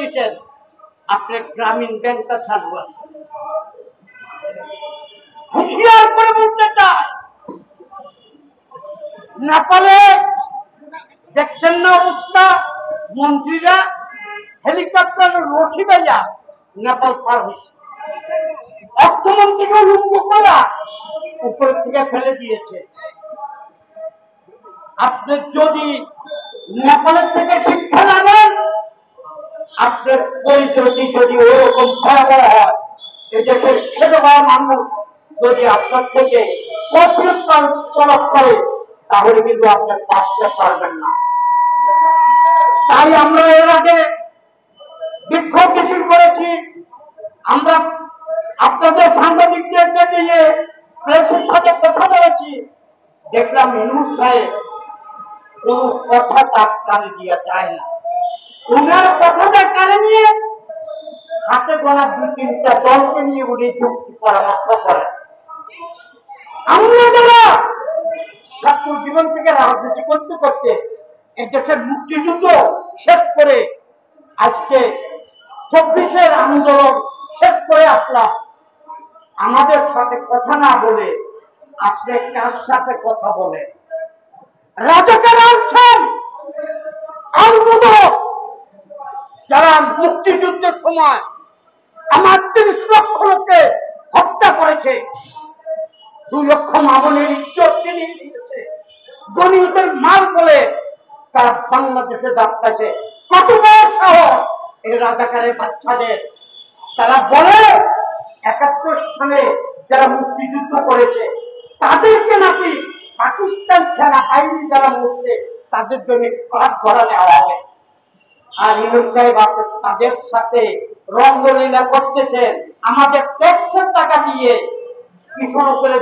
দিচ্ছেন আপনার গ্রামীণ ব্যাংকটা চালু আছে। হুঁশিয়ার করে বলতে চায়, নেপালে দেখছেন না অবস্থা, মন্ত্রীরা হেলিকপ্টার রশি বাইয়া নেপাল পার হয়েছে, অর্থমন্ত্রীকে লুম্ব করা উপরের থেকে ফেলে দিয়েছে। আপনি যদি নেপালের থেকে শিক্ষা না নেন, আপনার পরিচয়টি যদি ওরকম ভয়াবহ হয়, এদেশের খেটে খাওয়া মানুষ যদি আপনার থেকে প্রত্যুত্তর তলব করে, তাহলে কিন্তু আপনি বাঁচতে পারবেন না। তাই আমরা এর আগে বিক্ষোভ মিছিল করেছি, আমরা আপনাদের সাংবাদিকদেরকে দিয়ে প্রেসের সাথে কথা বলেছি, দেখলাম ইউনূস সাহেব কোন কথা তার কানে দিয়ে যায় না। ওনার কথাটা কানে নিয়ে হাতে গোনা 2-3টা দলকে নিয়ে উনি যুক্তি পরামর্শ করেন। আমরা যারা ছাত্র জীবন থেকে রাজনীতি করতে করতে এদেশের মুক্তিযুদ্ধ শেষ করে আজকে 24-এর আন্দোলন শেষ করে আসলাম, আমাদের সাথে কথা না বলে আপনি কার সাথে কথা বলে? রাজাকার আছেন যারা মুক্তিযুদ্ধের সময় আমার 30 লক্ষ লোককে হত্যা করেছে, 2 লক্ষ মা-বোনের ইজ্জত ছিনিয়ে দিয়েছে, গণিমতের মাল বলে তারা বাংলাদেশে দাঁড়াচ্ছে। কত বড় সাহস এই রাজাকারের বাচ্চাদের! তারা বলে 71 সালে যারা মুক্তিযুদ্ধ করেছে তাদেরকে নাকি পাকিস্তান সেনাবাহিনী যারা মরছে তাদের জন্য কাঠ গড়া নেওয়া হবে। আর ইউনূস সাহেব আপনি তাদের সাথে রঙ্গলীলা করতেছেন, আমাদের ট্যাক্সের টাকা দিয়ে পিছন করে